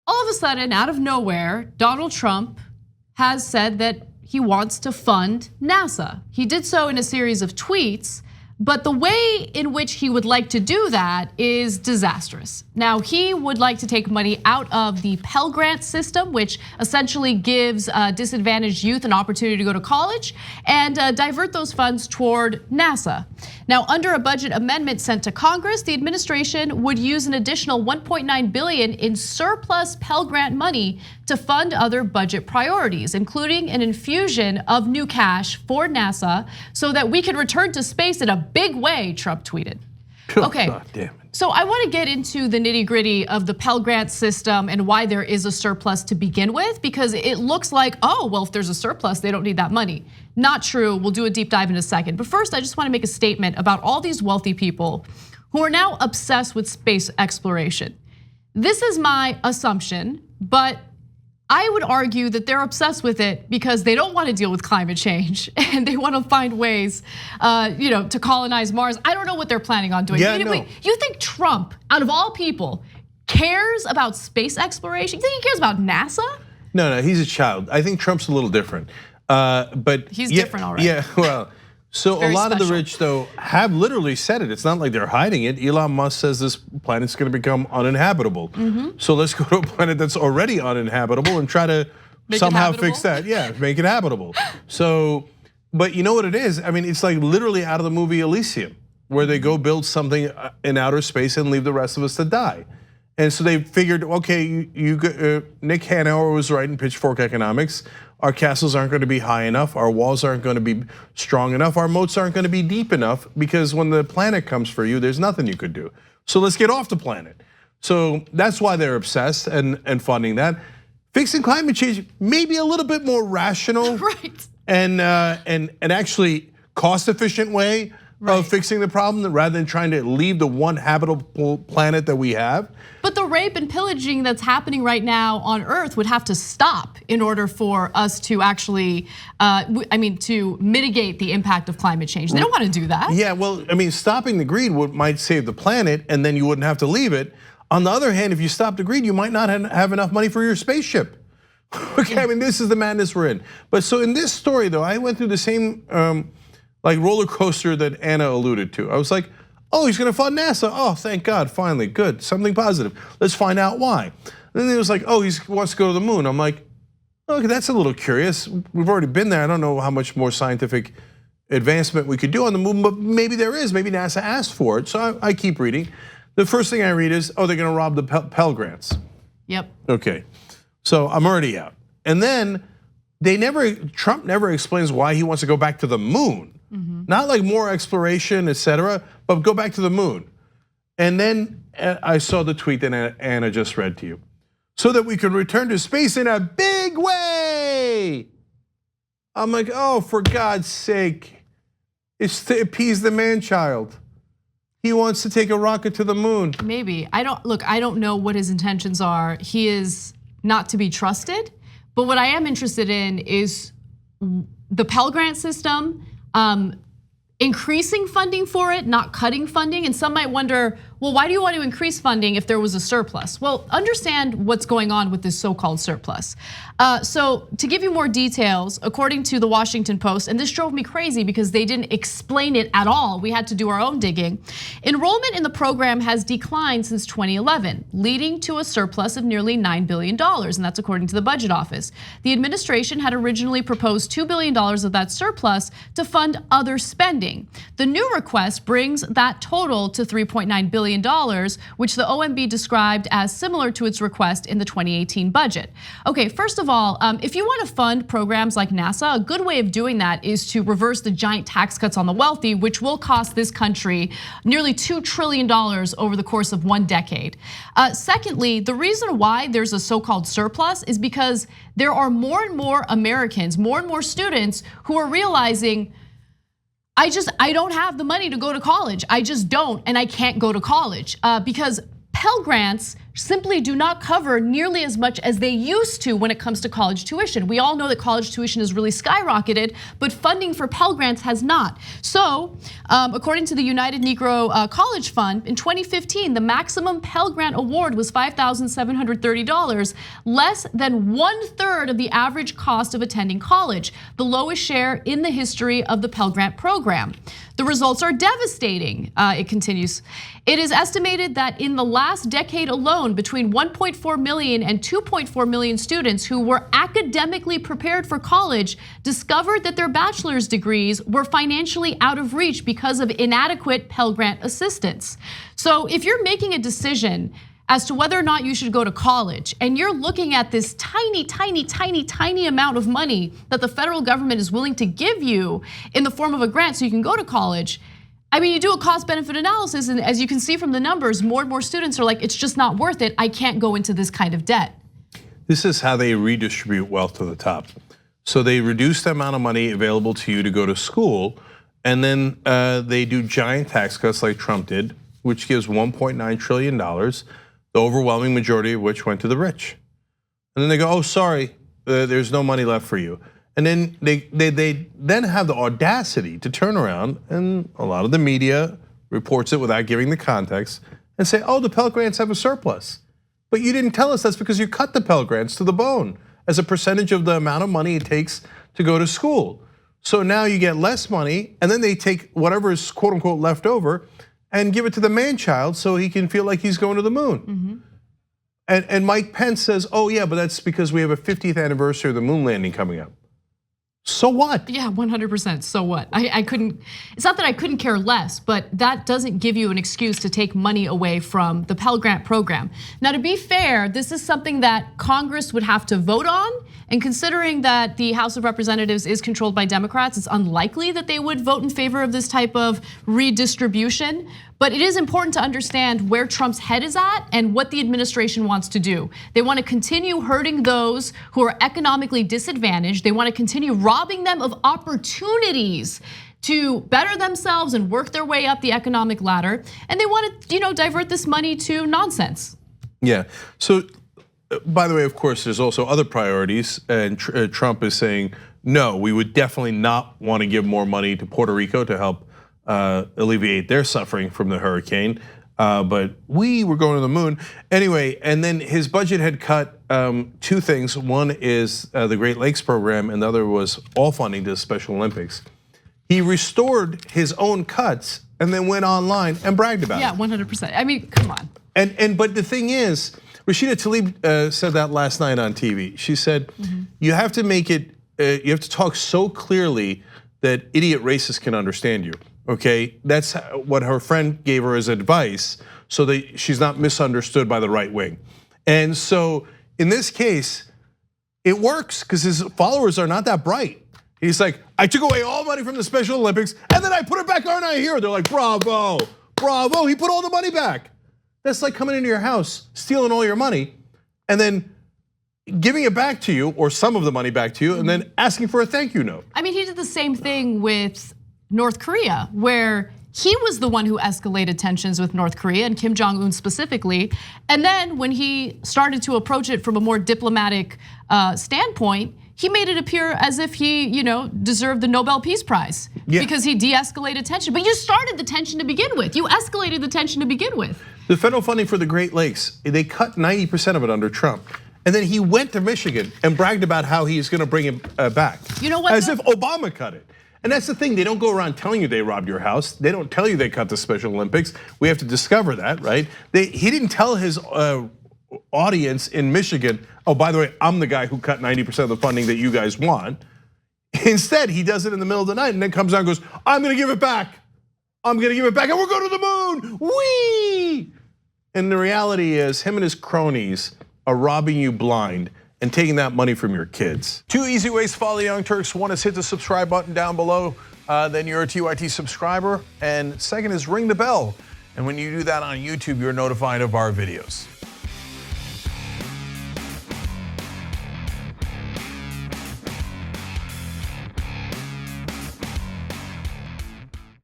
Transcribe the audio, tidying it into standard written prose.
all of a sudden, out of nowhere, Donald Trump has said that he wants to fund NASA. He did so in a series of tweets, but the way in which he would like to do that is disastrous. Now, he would like to take money out of the Pell Grant system, which essentially gives disadvantaged youth an opportunity to go to college, and divert those funds toward NASA. Now, under a budget amendment sent to Congress, the administration would use an additional $1.9 billion in surplus Pell Grant money to fund other budget priorities, including an infusion of new cash for NASA so that we could return to space in a big way, Trump tweeted. Okay, God damn it. So I want to get into the nitty gritty of the Pell Grant system and why there is a surplus to begin with, because it looks like, oh, well, if there's a surplus, they don't need that money. Not true, we'll do a deep dive in a second. But first, I just want to make a statement about all these wealthy people who are now obsessed with space exploration. This is my assumption, but I would argue that they're obsessed with it because they don't want to deal with climate change and they want to find ways, to colonize Mars. I don't know what they're planning on doing. Yeah, no. You think Trump, out of all people, cares about space exploration? You think he cares about NASA? No, he's a child. I think Trump's a little different, but he's different, all right. Yeah, well. So a lot of the special. rich, though, have literally said it. It's not like they're hiding it. Elon Musk says this planet's gonna become uninhabitable. So let's go to a planet that's already uninhabitable and try to somehow fix that. Yeah, make it habitable. So, but you know what it is? I mean, it's like literally out of the movie Elysium, where they go build something in outer space and leave the rest of us to die. And so they figured, okay, Nick Hanauer was right in Pitchfork Economics. Our castles aren't going to be high enough. Our walls aren't going to be strong enough. Our moats aren't going to be deep enough because when the planet comes for you, there's nothing you could do. So let's get off the planet. So that's why they're obsessed and funding that. Fixing climate change, maybe a little bit more rational, right? And actually cost-efficient way of fixing the problem rather than trying to leave the one habitable planet that we have. But the rape and pillaging that's happening right now on Earth would have to stop in order for us to actually, to mitigate the impact of climate change. They don't want to do that. Yeah, well, stopping the greed might save the planet and then you wouldn't have to leave it. On the other hand, if you stop the greed, you might not have enough money for your spaceship. Okay, this is the madness we're in. But so in this story though, I went through the same roller coaster that Anna alluded to. I was like, oh, he's gonna fund NASA. Oh, thank God, finally, good, something positive. Let's find out why. And then it was like, oh, he wants to go to the moon. I'm like, okay, that's a little curious. We've already been there. I don't know how much more scientific advancement we could do on the moon, but maybe there is. Maybe NASA asked for it. So I keep reading. The first thing I read is, oh, they're gonna rob the Pell Grants. Yep. Okay, so I'm already out. And then Trump never explains why he wants to go back to the moon. Not like more exploration, etc., but go back to the moon. And then I saw the tweet that Anna just read to you. So that we could return to space in a big way. I'm like, oh, for God's sake. It's to appease the man-child. He wants to take a rocket to the moon. Maybe, I don't know what his intentions are. He is not to be trusted. But what I am interested in is the Pell Grant system, increasing funding for it, not cutting funding. And some might wonder, well, why do you want to increase funding if there was a surplus? Well, understand what's going on with this so-called surplus. So to give you more details, according to the Washington Post, and this drove me crazy because they didn't explain it at all. We had to do our own digging. Enrollment in the program has declined since 2011, leading to a surplus of nearly $9 billion, and that's according to the Budget Office. The administration had originally proposed $2 billion of that surplus to fund other spending. The new request brings that total to $3.9 billion, which the OMB described as similar to its request in the 2018 budget. Okay, first of all, if you want to fund programs like NASA, a good way of doing that is to reverse the giant tax cuts on the wealthy, which will cost this country nearly $2 trillion over the course of 1 decade. Secondly, the reason why there's a so-called surplus is because there are more and more Americans, more and more students who are realizing, I don't have the money to go to college. I just don't, and I can't go to college because Pell Grants simply do not cover nearly as much as they used to when it comes to college tuition. We all know that college tuition has really skyrocketed, but funding for Pell Grants has not. So, according to the United Negro College Fund, in 2015, the maximum Pell Grant award was $5,730, less than 1/3 of the average cost of attending college, the lowest share in the history of the Pell Grant program. The results are devastating, it continues. It is estimated that in the last decade alone, between 1.4 million and 2.4 million students who were academically prepared for college discovered that their bachelor's degrees were financially out of reach because of inadequate Pell Grant assistance. So if you're making a decision as to whether or not you should go to college, and you're looking at this tiny amount of money that the federal government is willing to give you in the form of a grant so you can go to college, I mean, you do a cost benefit analysis, and as you can see from the numbers, more and more students are like, it's just not worth it, I can't go into this kind of debt. This is how they redistribute wealth to the top. So they reduce the amount of money available to you to go to school, and then they do giant tax cuts like Trump did, which gives $1.9 trillion. The overwhelming majority of which went to the rich. And then they go, oh, sorry, there's no money left for you. And then they then have the audacity to turn around, and a lot of the media reports it without giving the context, and say, oh, the Pell Grants have a surplus. But you didn't tell us that's because you cut the Pell Grants to the bone as a percentage of the amount of money it takes to go to school. So now you get less money, and then they take whatever is quote unquote left over and give it to the man-child so he can feel like he's going to the moon. And Mike Pence says, oh yeah, but that's because we have a 50th anniversary of the moon landing coming up. So what? Yeah, 100%, so what? I couldn't, it's not that I couldn't care less, but that doesn't give you an excuse to take money away from the Pell Grant program. Now, to be fair, this is something that Congress would have to vote on, and considering that the House of Representatives is controlled by Democrats, it's unlikely that they would vote in favor of this type of redistribution. But it is important to understand where Trump's head is at and what the administration wants to do. They want to continue hurting those who are economically disadvantaged. They want to continue robbing them of opportunities to better themselves and work their way up the economic ladder. And they want to, divert this money to nonsense. Yeah, so by the way, of course, there's also other priorities, and Trump is saying, no, we would definitely not want to give more money to Puerto Rico to help alleviate their suffering from the hurricane, but we were going to the moon. Anyway, and then his budget had cut two things. One is the Great Lakes program, and the other was all funding to the Special Olympics. He restored his own cuts and then went online and bragged about it. Yeah, 100%. I mean, come on. But the thing is, Rashida Tlaib said that last night on TV. She said, you have to make it, you have to talk so clearly that idiot racists can understand you, okay? That's what her friend gave her as advice, so that she's not misunderstood by the right wing. And so in this case, it works because his followers are not that bright. He's like, I took away all money from the Special Olympics and then I put it back, aren't I here? They're like, bravo, bravo, he put all the money back. That's like coming into your house, stealing all your money, and then giving it back to you, or some of the money back to you, and then asking for a thank you note. I mean, he did the same thing with North Korea, where he was the one who escalated tensions with North Korea and Kim Jong-un specifically. And then when he started to approach it from a more diplomatic standpoint, he made it appear as if he, deserved the Nobel Peace Prize because he de-escalated tension. But you started the tension to begin with. You escalated the tension to begin with. The federal funding for the Great Lakes, they cut 90% of it under Trump. And then he went to Michigan and bragged about how he's going to bring it back. You know what? As if Obama cut it. And that's the thing, they don't go around telling you they robbed your house. They don't tell you they cut the Special Olympics. We have to discover that, right? He didn't tell his audience in Michigan, oh, by the way, I'm the guy who cut 90% of the funding that you guys want. Instead, he does it in the middle of the night and then comes out and goes, I'm gonna give it back. I'm gonna give it back and we're going to the moon, whee! And the reality is, him and his cronies are robbing you blind and taking that money from your kids. 2 easy ways to follow the Young Turks. One is hit the subscribe button down below, then you're a TYT subscriber. And second is ring the bell. And when you do that on YouTube, you're notified of our videos.